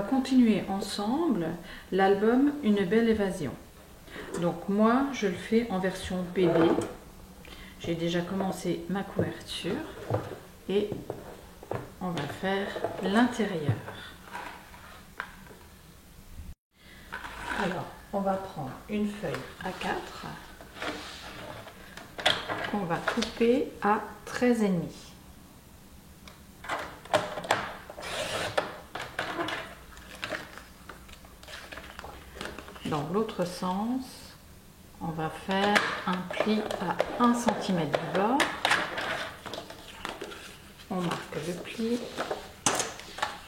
continuer ensemble l'album Une belle évasion. Donc moi, je le fais en version bébé. J'ai déjà commencé ma couverture et on va faire l'intérieur. Alors, on va prendre une feuille A4 qu'on va couper à 13,5. Dans l'autre sens, on va faire un pli à 1 cm du bord. On marque le pli,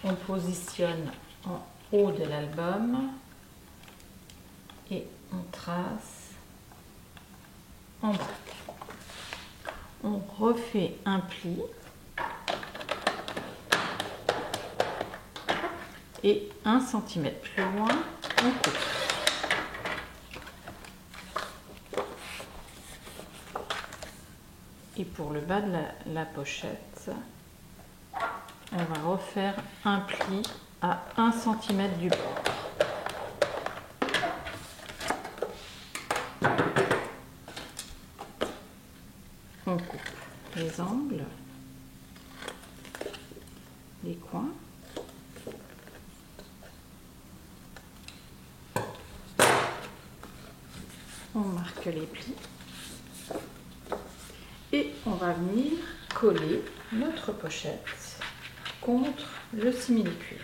on positionne en haut de l'album et on trace en bas. On refait un pli et 1 cm plus loin, on coupe. Et pour le bas de la pochette, on va refaire un pli à 1 cm du bord. On coupe les angles, les coins. On marque les plis. Et on va venir coller notre pochette contre le simili-cuir.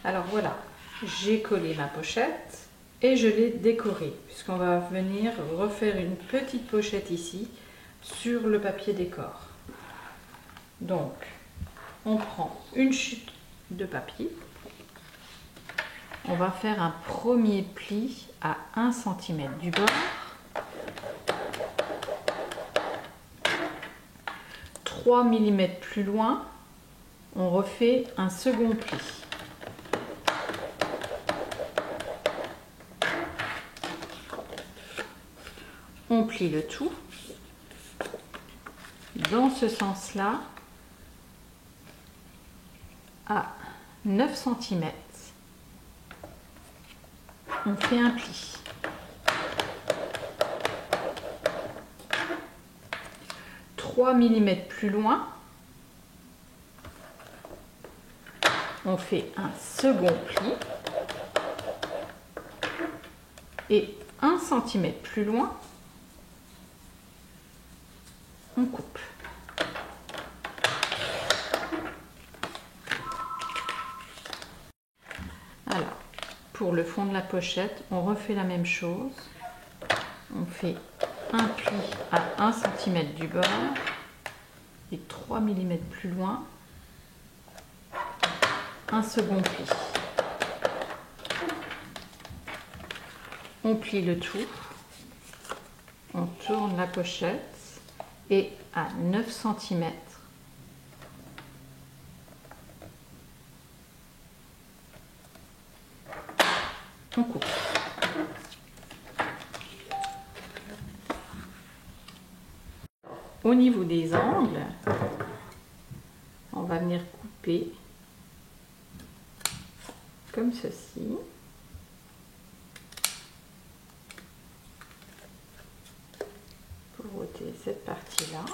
Alors voilà, j'ai collé ma pochette et je l'ai décorée, puisqu'on va venir refaire une petite pochette ici sur le papier décor. Donc, on prend une chute de papier. On va faire un premier pli à 1 cm du bord. 3 mm plus loin, on refait un second pli. On plie le tout dans ce sens-là à 9 cm. On fait un pli. Mm plus loin, on fait un second pli et 1 cm plus loin, on coupe. Alors, pour le fond de la pochette, on refait la même chose. On fait un pli à 1 cm du bord et 3 mm plus loin, un second pli. On plie le tout, on tourne la pochette et à 9 cm, on coupe. Au niveau des angles, on va venir couper comme ceci. Pour ôter cette partie-là.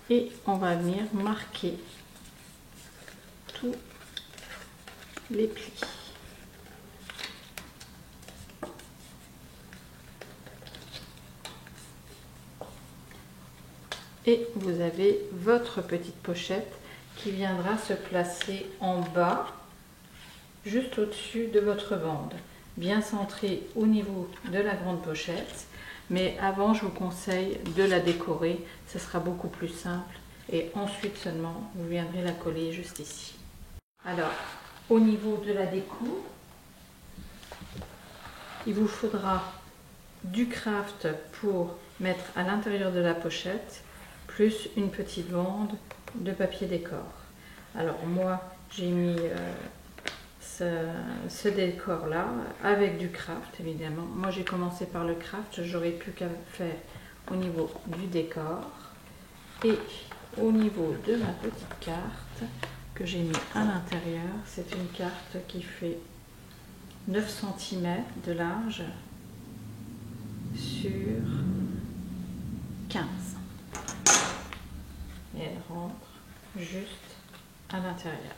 Et on va venir marquer tous les plis. Et vous avez votre petite pochette qui viendra se placer en bas, juste au-dessus de votre bande, bien centrée au niveau de la grande pochette. Mais avant, je vous conseille de la décorer, ce sera beaucoup plus simple. Et ensuite seulement, vous viendrez la coller juste ici. Alors, au niveau de la déco, il vous faudra du craft pour mettre à l'intérieur de la pochette, plus une petite bande de papier décor. Alors moi, j'ai mis ce décor là avec du craft évidemment. Moi j'ai commencé par le craft, j'aurais pu qu'à faire au niveau du décor. Et au niveau de ma petite carte que j'ai mis à l'intérieur, c'est une carte qui fait 9 cm de large sur 15. Et elle rentre juste à l'intérieur.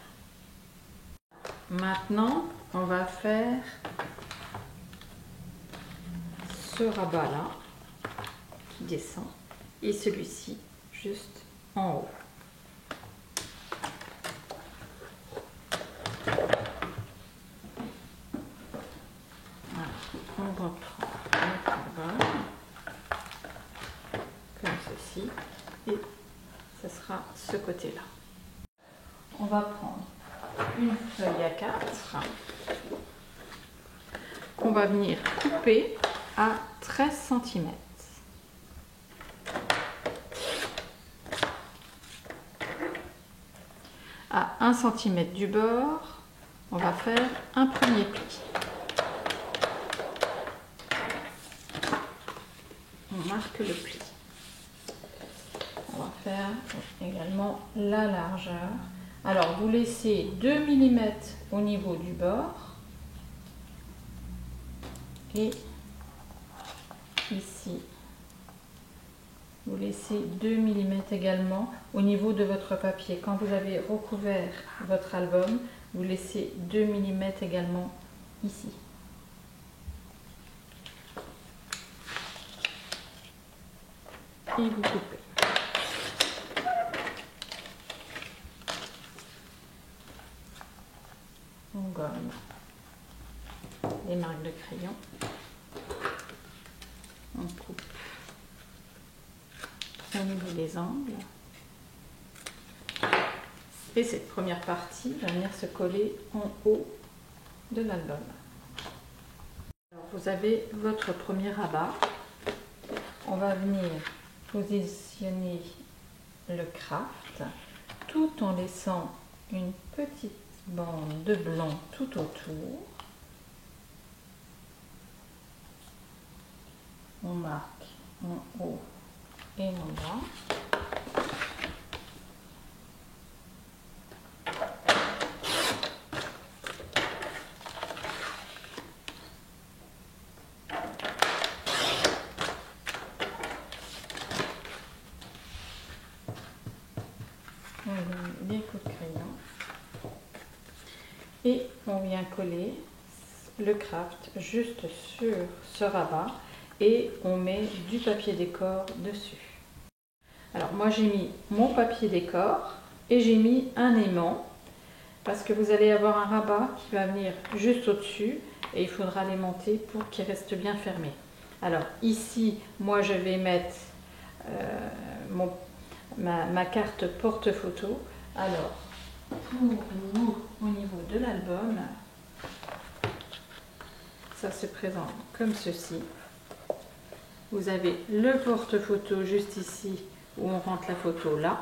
Maintenant, on va faire ce rabat là qui descend et celui-ci juste en haut. Voilà. On reprend notre rabat comme ceci et ce sera ce côté là. On va prendre une feuille à 4 qu'on va venir couper à 13 cm. À 1 cm du bord, on va faire un premier pli. On marque le pli. On va faire également la largeur. Alors, vous laissez 2 mm au niveau du bord. Et ici, vous laissez 2 mm également au niveau de votre papier. Quand vous avez recouvert votre album, vous laissez 2 mm également ici. Et vous coupez. On gomme les marques de crayon. On coupe au niveau des angles. Et cette première partie va venir se coller en haut de l'album. Vous avez votre premier rabat. On va venir positionner le craft tout en laissant une petite bande de blanc tout autour. On marque en haut et en bas. On donne des coups de crayon et on vient coller le craft juste sur ce rabat et on met du papier décor dessus. Alors moi j'ai mis mon papier décor et j'ai mis un aimant parce que vous allez avoir un rabat qui va venir juste au-dessus et il faudra l'aimanter pour qu'il reste bien fermé. Alors ici moi je vais mettre ma carte porte-photo. Alors pour vous au niveau de l'album, ça se présente comme ceci. Vous avez le porte-photo juste ici où on rentre la photo là.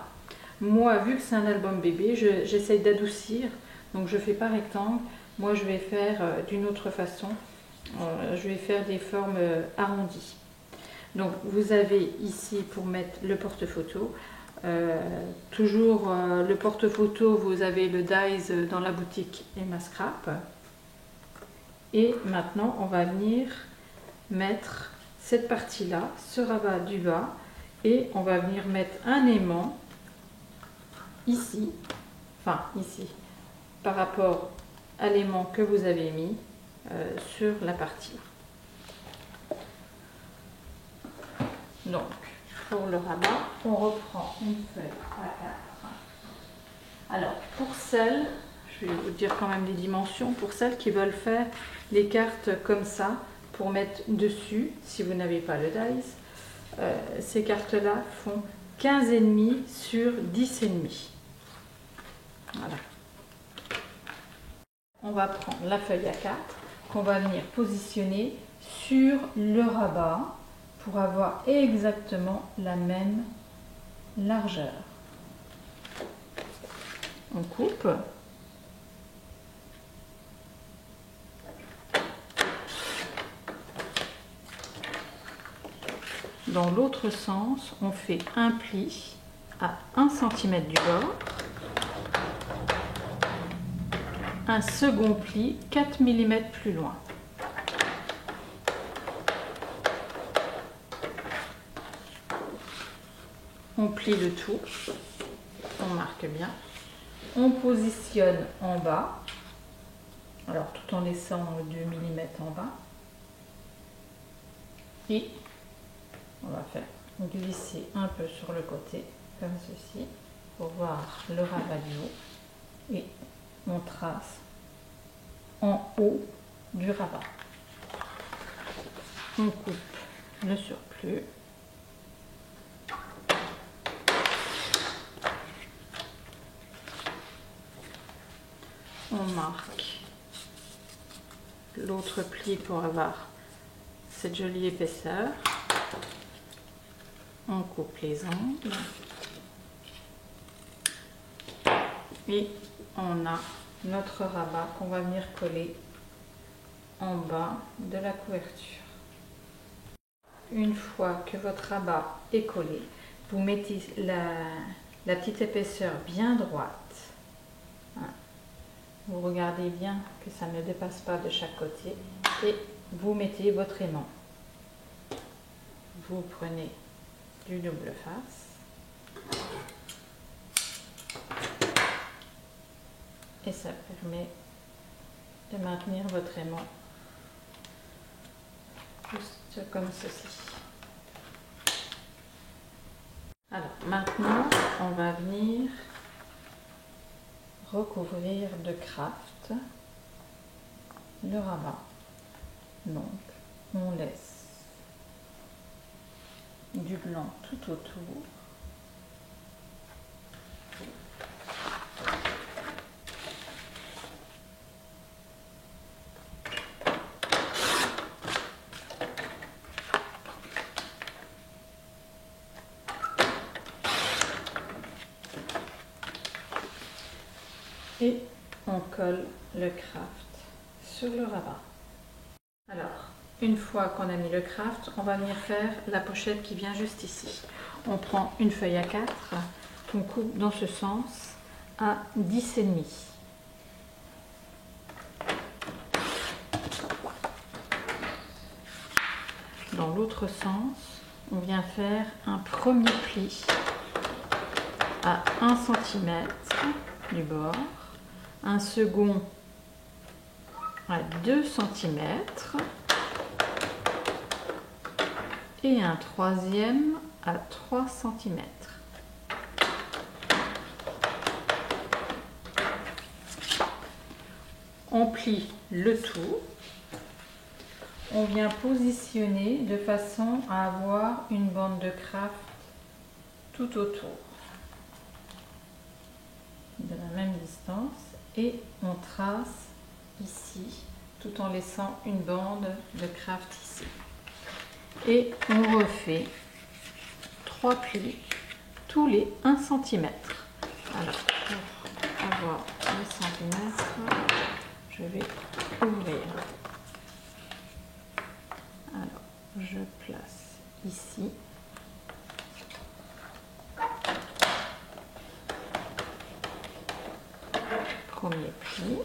Moi, vu que c'est un album bébé, j'essaye d'adoucir, donc je ne fais pas rectangle. Moi, je vais faire d'une autre façon. Je vais faire des formes arrondies. Donc, vous avez ici pour mettre le porte-photo. Toujours le porte-photo, vous avez le Dies dans la boutique Emma Scrap. Et maintenant, on va venir mettre cette partie-là, ce rabat du bas, et on va venir mettre un aimant ici, par rapport à l'aimant que vous avez mis sur la partie. Donc, pour le rabat, on reprend une feuille A4. Alors, pour celles, je vais vous dire quand même les dimensions, pour celles qui veulent faire les cartes comme ça, pour mettre dessus, si vous n'avez pas le Dies, ces cartes-là font 15,5 sur 10,5. Voilà. On va prendre la feuille A4 qu'on va venir positionner sur le rabat pour avoir exactement la même largeur. On coupe. Dans l'autre sens, on fait un pli à 1 cm du bord, un second pli 4 mm plus loin. On plie le tout, on marque bien, on positionne en bas, alors tout en laissant 2 mm en bas, et on va faire glisser un peu sur le côté, comme ceci, pour voir le rabat du haut, et on trace en haut du rabat. On coupe le surplus. On marque l'autre pli pour avoir cette jolie épaisseur. On coupe les angles. Et on a notre rabat qu'on va venir coller en bas de la couverture. Une fois que votre rabat est collé, vous mettez la petite épaisseur bien droite. Vous regardez bien que ça ne dépasse pas de chaque côté et vous mettez votre aimant. Vous prenez du double face et ça permet de maintenir votre aimant juste comme ceci. Alors maintenant, on va venir recouvrir de craft le rabat. Donc on laisse du blanc tout autour. Et on colle le craft sur le rabat. Alors, une fois qu'on a mis le craft, on va venir faire la pochette qui vient juste ici. On prend une feuille A4 qu'on coupe dans ce sens à 10,5. Dans l'autre sens, on vient faire un premier pli à 1 cm du bord, un second à 2 cm et un troisième à 3 cm. On plie le tout. On vient positionner de façon à avoir une bande de craft tout autour de la même distance et on trace ici tout en laissant une bande de craft ici. Et on refait 3 plis tous les 1 cm. Alors pour avoir les centimètres, je vais ouvrir. Alors je place ici. Premier pli.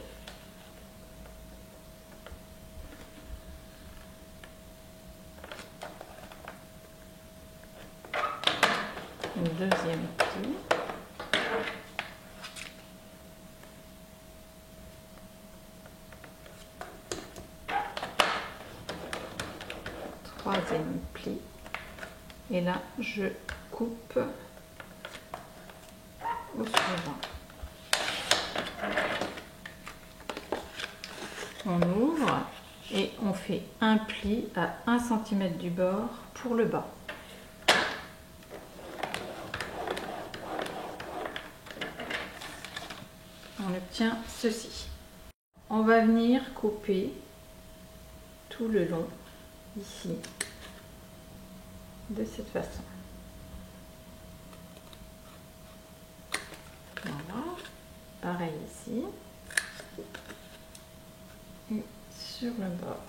Deuxième pli. Troisième pli. Et là, je coupe au suivant. On ouvre et on fait un pli à 1 cm du bord pour le bas. On obtient ceci. On va venir couper tout le long ici de cette façon. Voilà, pareil ici et sur le bord.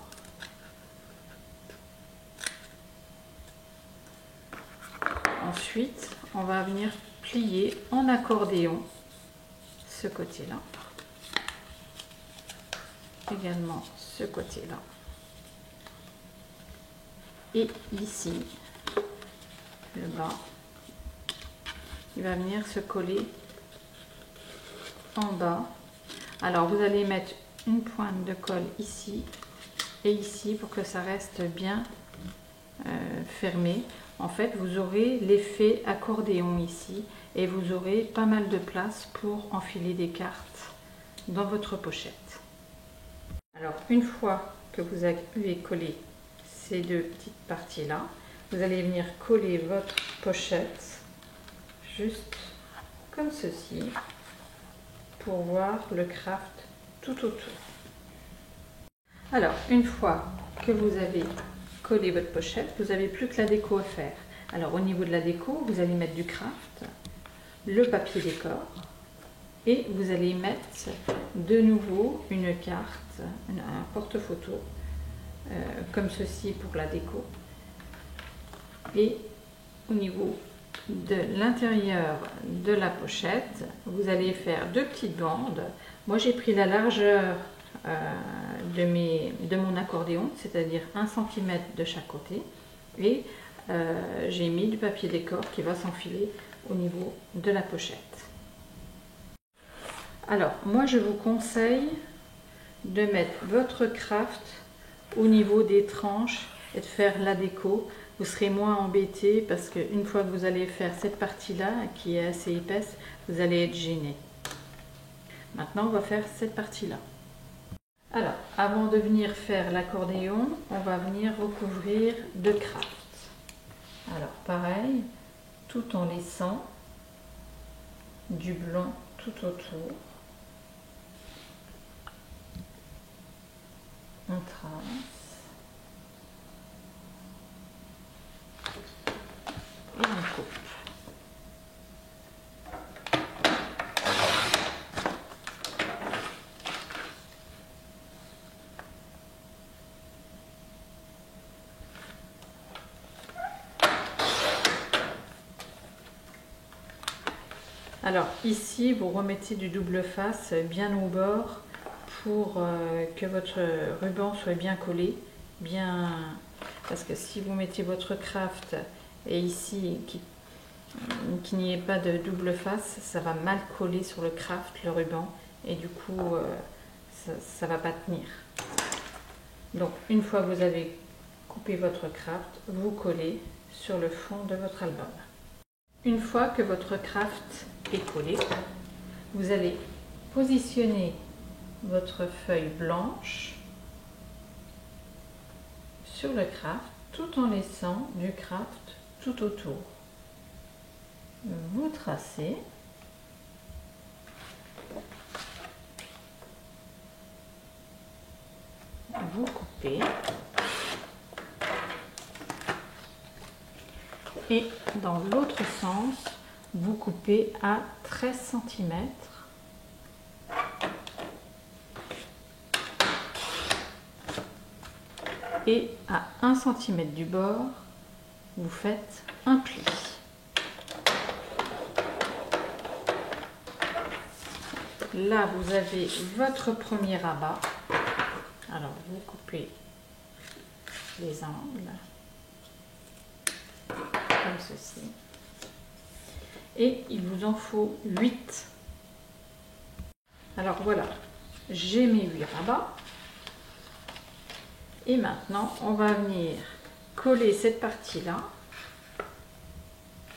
Ensuite, on va venir plier en accordéon ce côté-là. Également ce côté-là. Et ici, le bas, il va venir se coller en bas. Alors vous allez mettre une pointe de colle ici et ici pour que ça reste bien fermé. En fait, vous aurez l'effet accordéon ici et vous aurez pas mal de place pour enfiler des cartes dans votre pochette. Alors, une fois que vous avez collé ces deux petites parties-là, vous allez venir coller votre pochette juste comme ceci pour voir le craft tout autour. Alors, une fois que vous avez collé votre pochette, vous n'avez plus que la déco à faire. Alors, au niveau de la déco, vous allez mettre du craft, le papier décor, et vous allez mettre de nouveau une carte, un porte-photo, comme ceci pour la déco. Et au niveau de l'intérieur de la pochette, vous allez faire deux petites bandes. Moi, j'ai pris la largeur de mon accordéon, c'est-à-dire 1 cm de chaque côté, et j'ai mis du papier décor qui va s'enfiler au niveau de la pochette. Alors, moi, je vous conseille de mettre votre craft au niveau des tranches et de faire la déco. Vous serez moins embêté parce qu'une fois que vous allez faire cette partie-là, qui est assez épaisse, vous allez être gêné. Maintenant, on va faire cette partie-là. Alors, avant de venir faire l'accordéon, on va venir recouvrir de craft. Alors, pareil, tout en laissant du blanc tout autour. On trace et on coupe. Alors ici, vous remettez du double face bien au bord pour que votre ruban soit bien collé, parce que si vous mettez votre craft et ici qu'il n'y ait pas de double face, ça va mal coller sur le craft, le ruban, et du coup ça va pas tenir. Donc une fois que vous avez coupé votre craft, vous collez sur le fond de votre album. Une fois que votre craft est collé, vous allez positionner votre feuille blanche sur le craft tout en laissant du craft tout autour. Vous tracez vous coupez et dans l'autre sens vous coupez à 13 cm et à 1 cm du bord vous faites un pli. Là vous avez votre premier rabat. Alors vous coupez les angles comme ceci et il vous en faut 8. Alors voilà, j'ai mes 8 rabats et maintenant on va venir coller cette partie là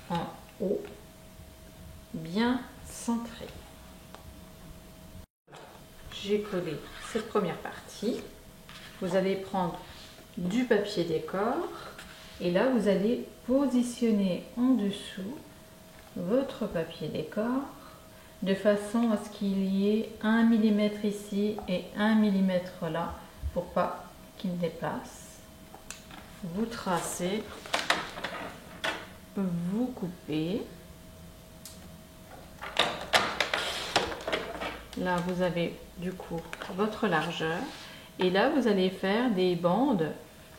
en haut bien centré. J'ai collé cette première partie. Vous allez prendre du papier décor et là vous allez positionner en dessous votre papier décor de façon à ce qu'il y ait 1 mm ici et 1 mm là pour pas qu'il dépasse. Vous tracez, vous coupez. Là vous avez du coup votre largeur et là vous allez faire des bandes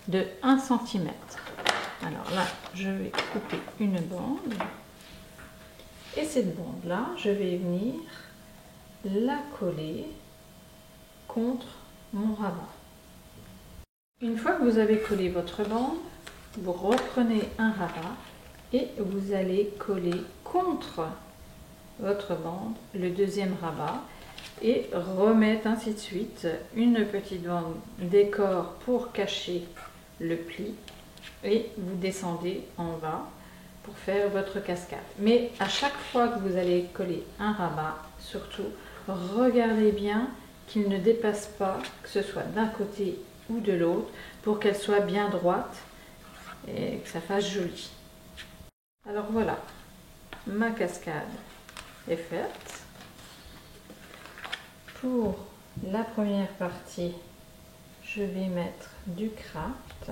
de 1 cm. Alors là je vais couper une bande Et cette bande là, je vais venir la coller contre mon rabat. Une fois que vous avez collé votre bande, vous reprenez un rabat et vous allez coller contre votre bande le deuxième rabat et remettre ainsi de suite une petite bande décor pour cacher le pli et vous descendez en bas pour faire votre cascade. Mais à chaque fois que vous allez coller un rabat, surtout regardez bien qu'il ne dépasse pas, que ce soit d'un côté ou de l'autre, pour qu'elle soit bien droite et que ça fasse joli. Alors voilà, ma cascade est faite. Pour la première partie, je vais mettre du craft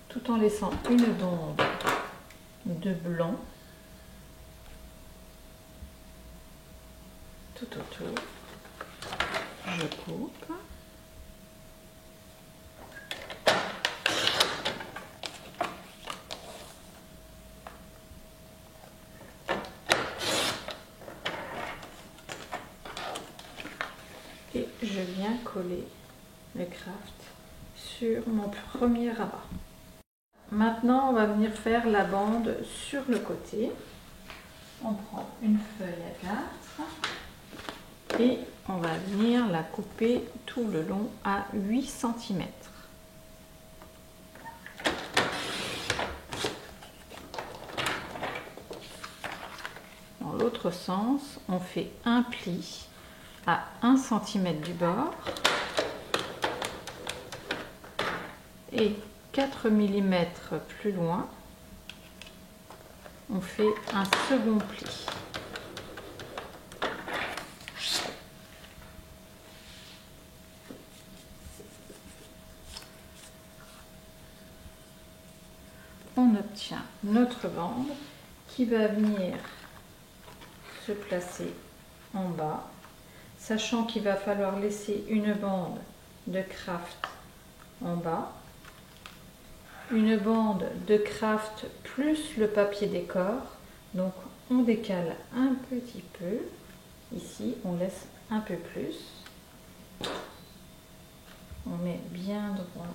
tout en laissant une bande de blanc tout autour. Je coupe. Et je viens coller le craft sur mon premier rabat. Maintenant, on va venir faire la bande sur le côté. On prend une feuille à 4 et on va venir la couper tout le long à 8 cm. Dans l'autre sens, on fait un pli à 1 cm du bord et 4 mm plus loin, on fait un second pli. On obtient notre bande qui va venir se placer en bas, sachant qu'il va falloir laisser une bande de craft en bas, une bande de craft plus le papier décor. Donc on décale un petit peu, ici on laisse un peu plus, on met bien droit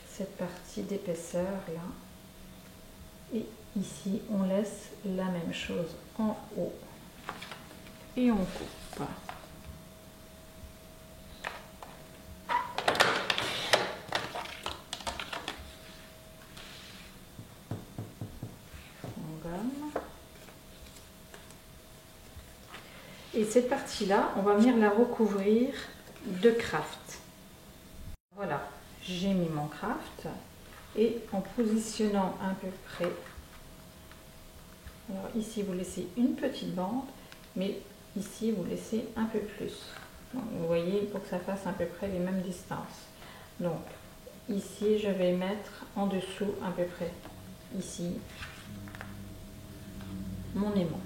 cette partie d'épaisseur là, et ici on laisse la même chose en haut et on coupe. Et cette partie-là, on va venir la recouvrir de craft. Voilà, j'ai mis mon craft et en positionnant à peu près, alors ici vous laissez une petite bande, mais ici vous laissez un peu plus. Donc, vous voyez, pour que ça fasse à peu près les mêmes distances. Donc ici, je vais mettre en dessous à peu près, ici, mon aimant.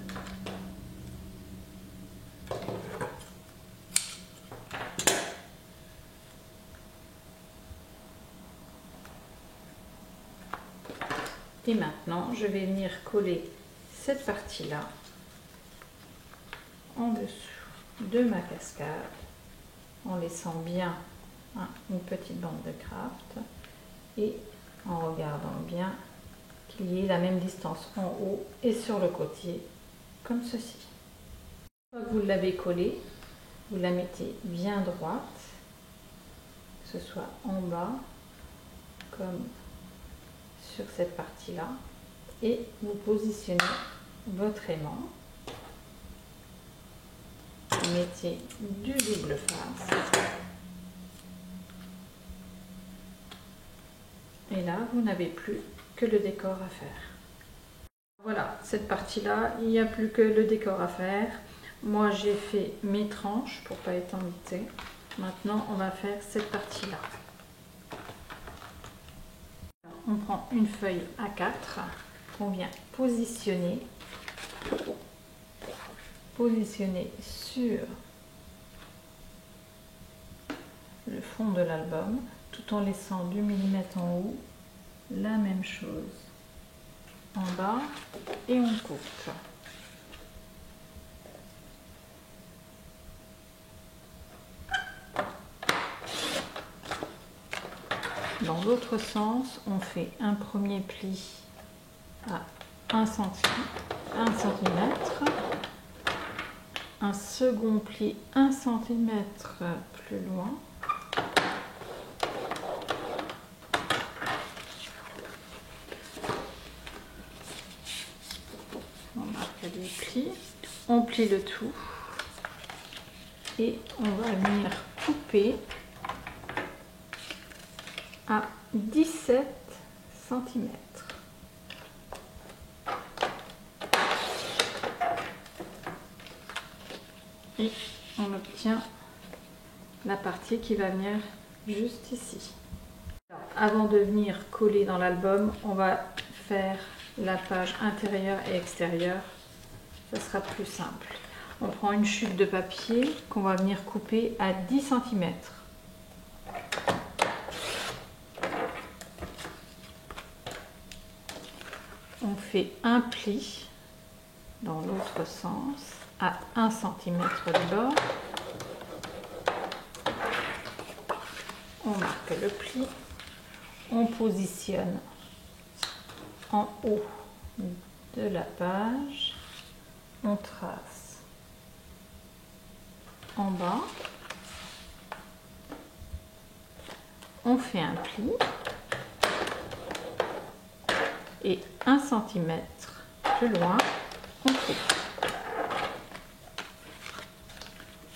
Et maintenant, je vais venir coller cette partie-là en dessous de ma cascade en laissant bien une petite bande de craft et en regardant bien qu'il y ait la même distance en haut et sur le côté, comme ceci. Une fois que vous l'avez collée, vous la mettez bien droite, que ce soit en bas comme sur cette partie-là, et vous positionnez votre aimant. Vous mettez du double face. Et là, vous n'avez plus que le décor à faire. Voilà, cette partie-là, il n'y a plus que le décor à faire. Moi, j'ai fait mes tranches pour pas être embêtée. Maintenant, on va faire cette partie-là. On prend une feuille A4 qu'on vient positionner sur le fond de l'album, tout en laissant 2 mm en haut, la même chose en bas, et on coupe. dans l'autre sens, on fait un premier pli à 1 cm, un second pli 1 cm plus loin, on marque les plis, on plie le tout et on va venir couper à 17 cm. Et on obtient la partie qui va venir juste ici. Alors, avant de venir coller dans l'album, on va faire la page intérieure et extérieure. Ça sera plus simple. On prend une chute de papier qu'on va venir couper à 10 cm. On fait un pli dans l'autre sens à 1 cm du bord. On marque le pli. On positionne en haut de la page. On trace en bas. On fait un pli. Et 1 cm plus loin, on coupe.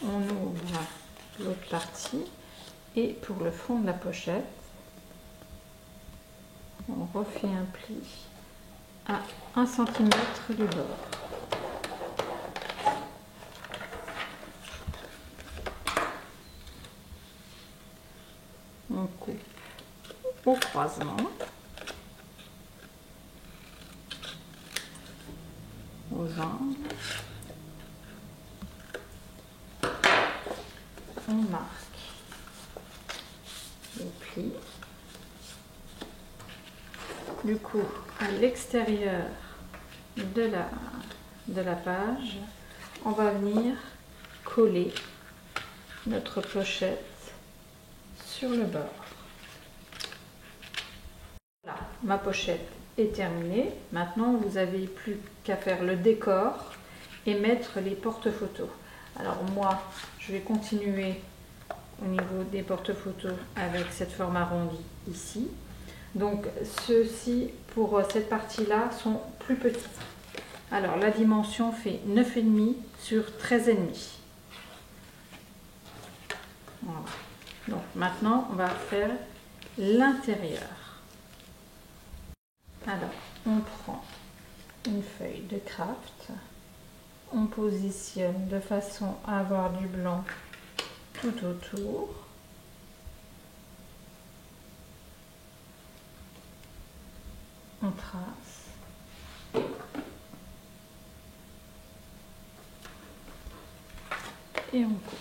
On ouvre l'autre partie et pour le fond de la pochette, on refait un pli à 1 cm du bord. On coupe au croisement. Aux angles. On marque les plis. Du coup, à l'extérieur de la page, on va venir coller notre pochette sur le bord. Voilà, ma pochette est terminée. Maintenant, vous n'avez plus qu'à faire le décor et mettre les porte-photos. Alors moi, je vais continuer au niveau des porte-photos avec cette forme arrondie ici. Donc ceux-ci, pour cette partie-là, sont plus petits. Alors la dimension fait 9,5 sur 13,5. Voilà. Donc maintenant, on va faire l'intérieur. Alors, on prend une feuille de craft, on positionne de façon à avoir du blanc tout autour. On trace. Et on coupe.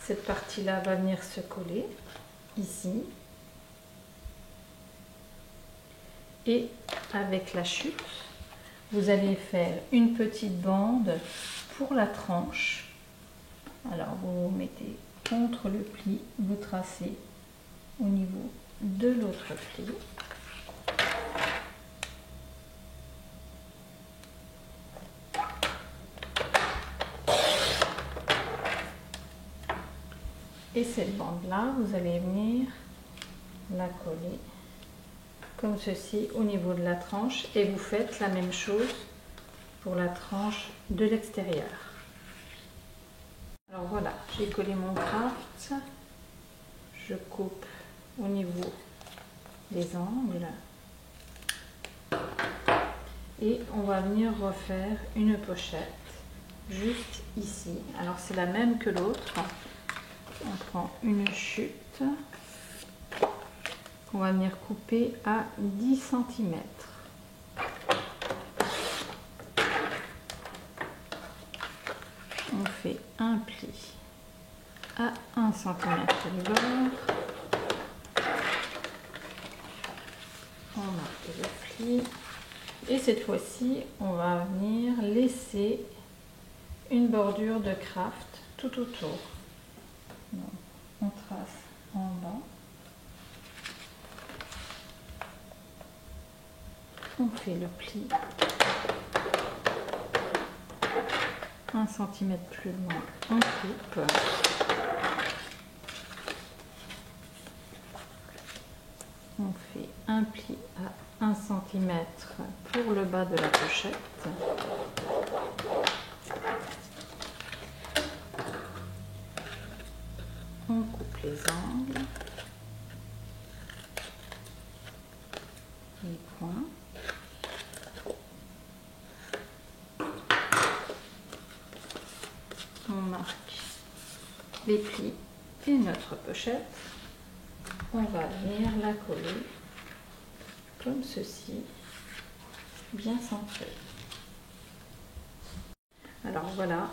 Cette partie-là va venir se coller ici. Et avec la chute, vous allez faire une petite bande pour la tranche. Alors vous vous mettez contre le pli, vous tracez au niveau de l'autre pli. Et cette bande-là, vous allez venir la coller comme ceci au niveau de la tranche et vous faites la même chose pour la tranche de l'extérieur. Alors voilà, j'ai collé mon craft, je coupe au niveau des angles et on va venir refaire une pochette juste ici. Alors c'est la même que l'autre. On prend une chute qu'on va venir couper à 10 cm. On fait un pli à 1 cm du bord. On marque le pli. Et cette fois-ci, on va venir laisser une bordure de craft tout autour. Donc, on trace en bas. On fait le pli. 1 cm plus loin, on coupe. On fait un pli à 1 cm pour le bas de la pochette. On coupe les angles, les points. On marque les plis et notre pochette. On va venir la coller comme ceci, bien centrée. Alors voilà,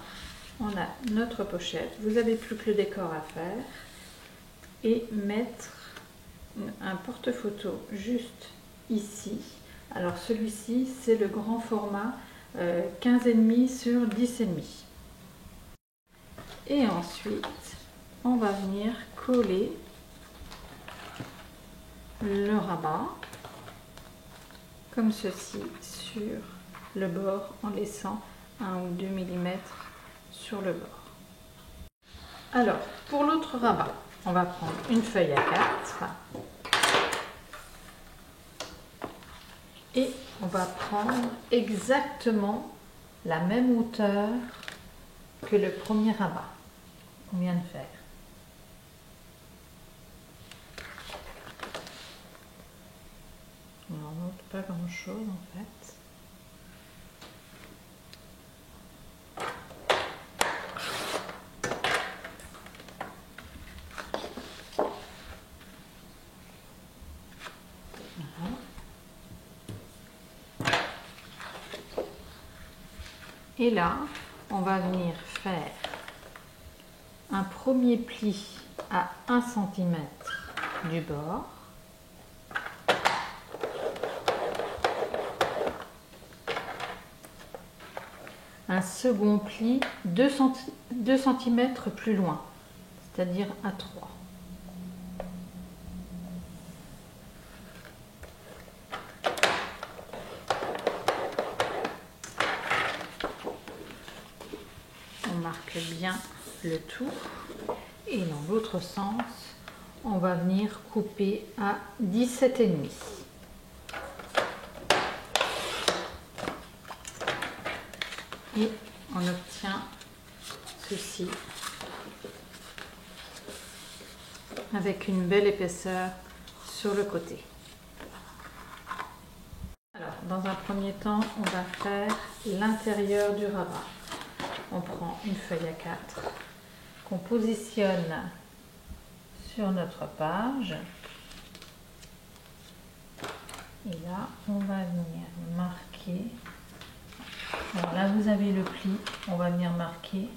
on a notre pochette. Vous n'avez plus que le décor à faire et mettre un porte-photo juste ici. Alors celui-ci, c'est le grand format 15,5 sur 10,5. Et ensuite, on va venir coller le rabat comme ceci sur le bord en laissant 1 ou 2 mm sur le bord. Alors, pour l'autre rabat, on va prendre une feuille à 4 et on va prendre exactement la même hauteur que le premier rabat qu'on vient de faire. On n'en note pas grand chose en fait. Voilà. Et là, on va venir faire un premier pli à 1 cm du bord. Un second pli 2 cm plus loin, c'est-à-dire à 3. On marque bien le tout et dans l'autre sens, on va venir couper à 17,5. Et on obtient ceci avec une belle épaisseur sur le côté. Alors, dans un premier temps, on va faire l'intérieur du rabat. On prend une feuille à 4 qu'on positionne sur notre page. Et là, on va venir marquer. Alors là, vous avez le pli. On va venir marquer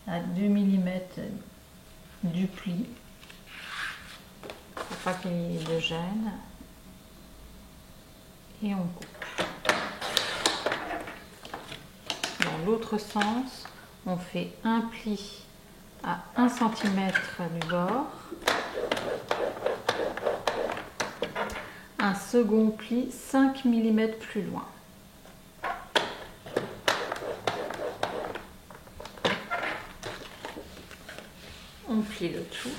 à 2 mm du pli pour pas qu'il y ait de gêne. Et on coupe. Dans l'autre sens, on fait un pli à 1 cm du bord. Un second pli 5 mm plus loin. On plie le tout.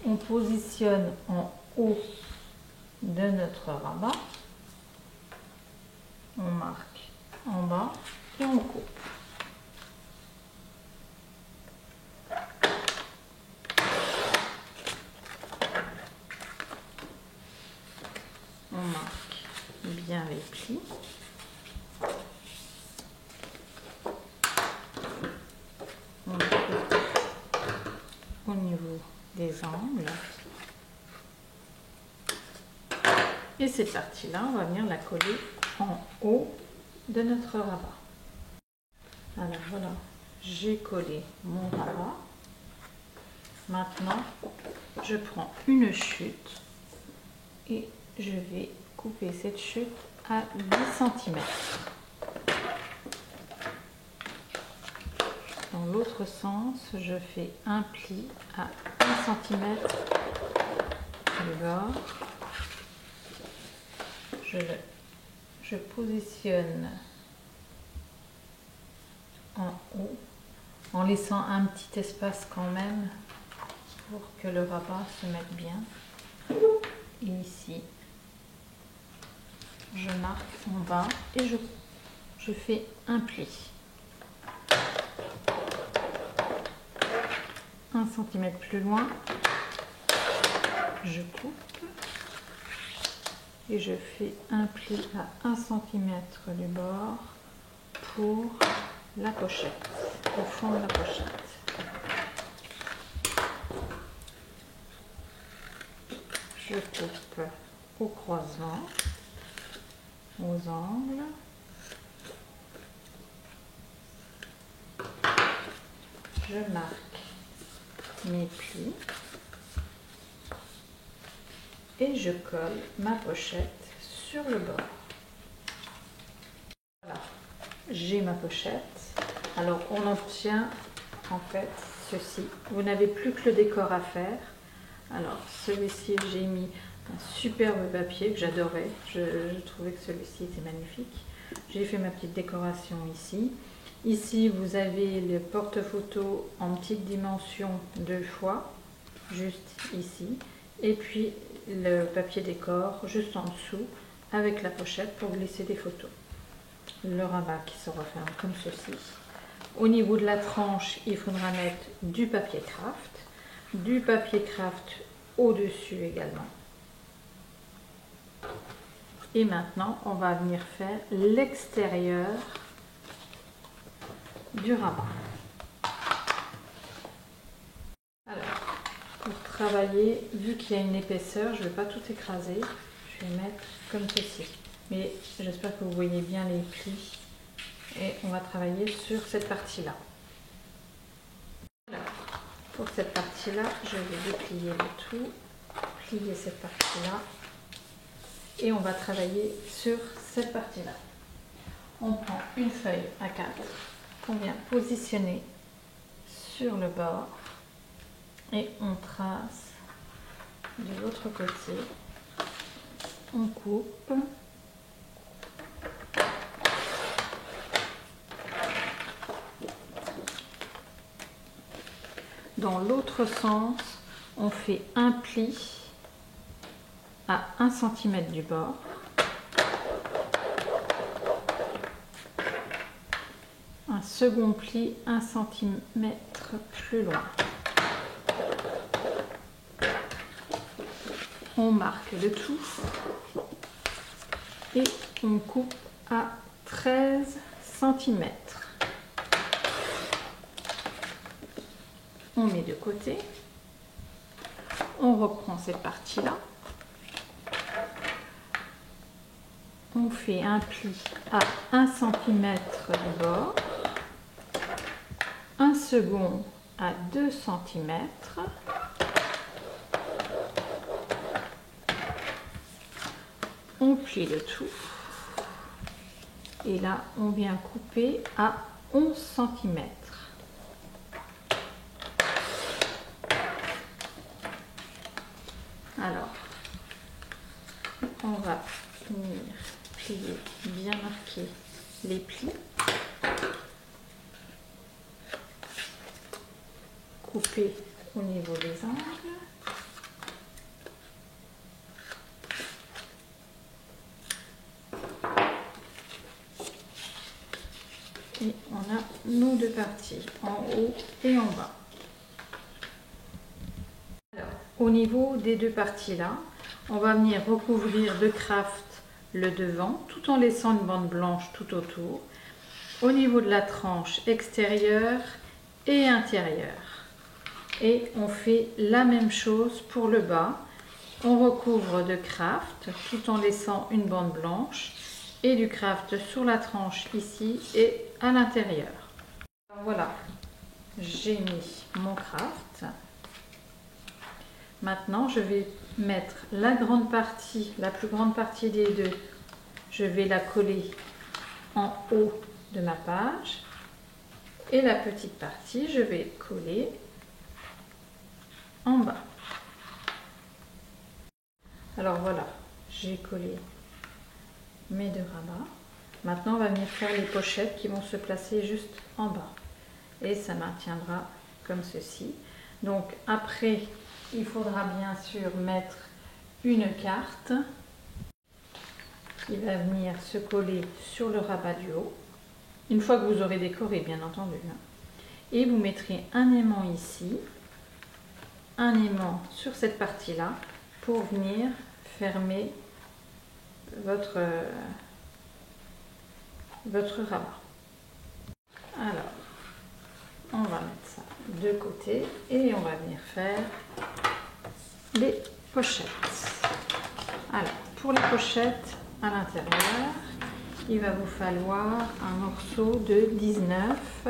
On positionne en haut de notre rabat. On marque en bas et on coupe. On marque bien les plis. On coupe au niveau des angles. Et cette partie-là, on va venir la coller en haut de notre rabat. Alors voilà, j'ai collé mon rabat. Maintenant, je prends une chute et je vais couper cette chute à 10 cm. Dans l'autre sens, je fais un pli à 1 cm du bord. Je positionne en haut en laissant un petit espace quand même pour que le rabat se mette bien. Et ici, je marque en bas et je fais un pli. 1 cm plus loin, je coupe et je fais un pli à 1 cm du bord pour la pochette, au fond de la pochette. Je coupe au croisement, aux angles. Je marque mes plis et je colle ma pochette sur le bord. Voilà, j'ai ma pochette. Alors on obtient en fait ceci. Vous n'avez plus que le décor à faire. Alors celui-ci, j'ai mis un superbe papier que j'adorais. Je trouvais que celui-ci était magnifique. J'ai fait ma petite décoration ici. Ici, vous avez le porte-photo en petite dimension 2 fois, juste ici. Et puis le papier décor juste en dessous avec la pochette pour glisser des photos. Le rabat qui se referme comme ceci. Au niveau de la tranche, il faudra mettre du papier craft au-dessus également. Et maintenant, on va venir faire l'extérieur du rabat. Alors, pour travailler, vu qu'il y a une épaisseur, je ne vais pas tout écraser, je vais mettre comme ceci. Mais j'espère que vous voyez bien les plis et on va travailler sur cette partie-là. Alors, pour cette partie-là, je vais déplier le tout, plier cette partie-là et on va travailler sur cette partie-là. On prend une feuille A4 qu'on vient positionner sur le bord et on trace de l'autre côté, on coupe dans l'autre sens, on fait un pli à 1 cm du bord. Un second pli 1 cm plus loin. On marque le tout et on coupe à 13 cm. On met de côté. On reprend cette partie-là. On fait un pli à 1 cm du bord. Un second à 2 cm. On plie le tout. Et là, on vient couper à 11 cm. Alors, on va venir plier, bien marquer les plis. Couper au niveau des angles. Et on a nos deux parties, en haut et en bas. Alors, au niveau des deux parties là, on va venir recouvrir de craft le devant, tout en laissant une bande blanche tout autour. Au niveau de la tranche extérieure et intérieure. Et on fait la même chose pour le bas. On recouvre de craft tout en laissant une bande blanche et du craft sur la tranche ici et à l'intérieur. Voilà, j'ai mis mon craft. Maintenant, je vais mettre la grande partie, la plus grande partie des deux, je vais la coller en haut de ma page. Et la petite partie, je vais coller en bas. Alors voilà, j'ai collé mes deux rabats. Maintenant, on va venir faire les pochettes qui vont se placer juste en bas. Et ça maintiendra comme ceci. Donc après, il faudra bien sûr mettre une carte qui va venir se coller sur le rabat du haut. Une fois que vous aurez décoré, bien entendu. Et vous mettrez un aimant ici, un aimant sur cette partie-là pour venir fermer votre rabat. Alors, on va mettre ça de côté et on va venir faire les pochettes. Alors, pour les pochettes à l'intérieur, il va vous falloir un morceau de 19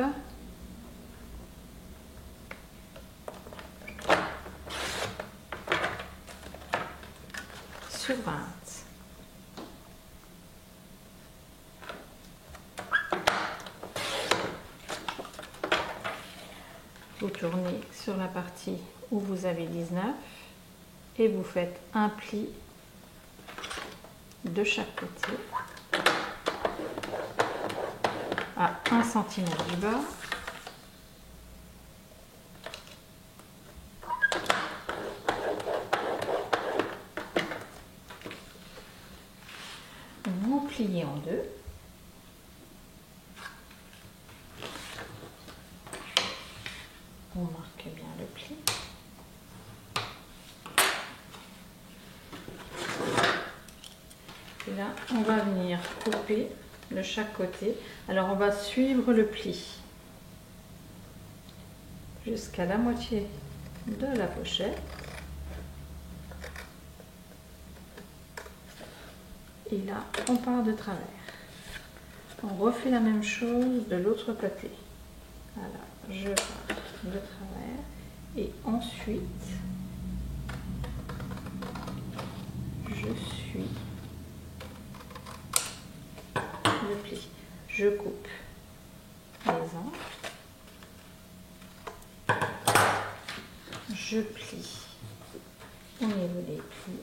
sur 20. Vous tournez sur la partie où vous avez 19 et vous faites un pli de chaque côté à 1 cm du bas. Vous pliez en deux. On marque bien le pli. Et là, on va venir couper de chaque côté. Alors, on va suivre le pli jusqu'à la moitié de la pochette. Et là, on part de travers. On refait la même chose de l'autre côté. Voilà, je pars de travers et ensuite je suis le pli. Je coupe les angles, je plie au niveau des plis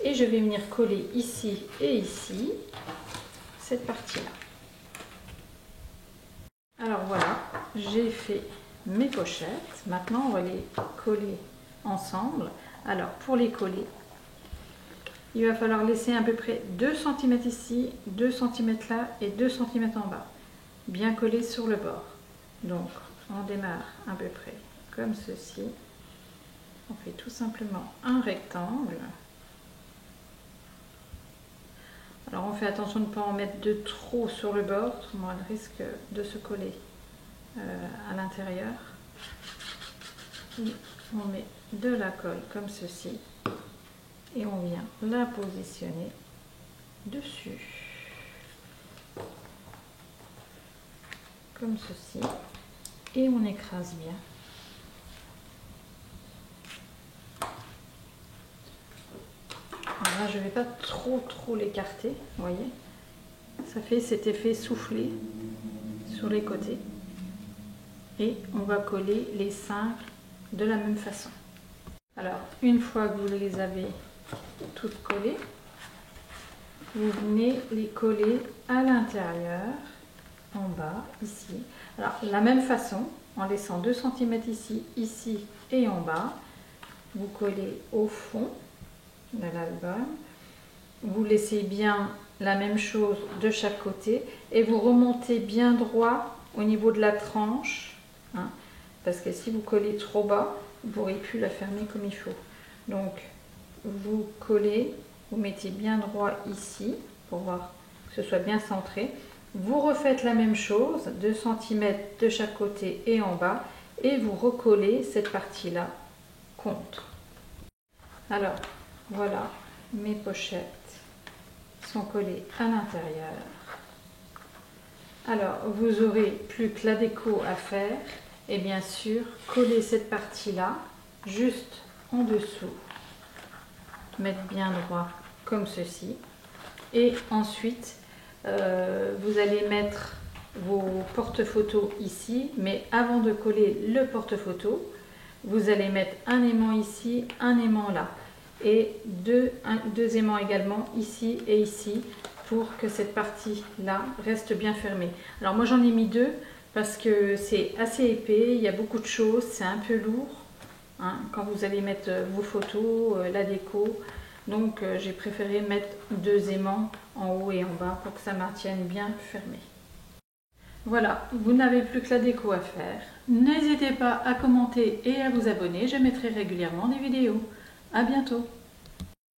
et je vais venir coller ici et ici cette partie-là. Alors voilà, j'ai fait mes pochettes. Maintenant, on va les coller ensemble. Alors, pour les coller, il va falloir laisser à peu près 2 cm ici, 2 cm là et 2 cm en bas. Bien collé sur le bord. Donc, on démarre à peu près comme ceci. On fait tout simplement un rectangle. Alors, on fait attention de ne pas en mettre de trop sur le bord, autrement elle risque de se coller à l'intérieur. On met de la colle comme ceci et on vient la positionner dessus comme ceci et on écrase bien. Alors là, je ne vais pas trop l'écarter, vous voyez, ça fait cet effet soufflé sur les côtés et on va coller les 5 de la même façon. Alors, une fois que vous les avez toutes collées, vous venez les coller à l'intérieur, en bas, ici. Alors, la même façon, en laissant 2 cm ici, ici et en bas, vous collez au fond de l'album. Vous laissez bien la même chose de chaque côté et vous remontez bien droit au niveau de la tranche, hein, parce que si vous collez trop bas, vous n'aurez plus la fermer comme il faut. Donc, vous collez, vous mettez bien droit ici pour voir que ce soit bien centré. Vous refaites la même chose, 2 cm de chaque côté et en bas, et vous recollez cette partie-là contre. Alors, voilà, mes pochettes sont collées à l'intérieur. Alors, vous aurez plus que la déco à faire et bien sûr, coller cette partie-là juste en dessous, mettre bien droit comme ceci. Et ensuite, vous allez mettre vos porte-photos ici, mais avant de coller le porte-photo, vous allez mettre un aimant ici, un aimant là, et deux aimants également ici et ici, pour que cette partie-là reste bien fermée. Alors moi j'en ai mis deux, parce que c'est assez épais, il y a beaucoup de choses, c'est un peu lourd, hein, quand vous allez mettre vos photos, la déco. Donc j'ai préféré mettre deux aimants en haut et en bas pour que ça maintienne bien fermé. Voilà, vous n'avez plus que la déco à faire. N'hésitez pas à commenter et à vous abonner, je mettrai régulièrement des vidéos. À bientôt!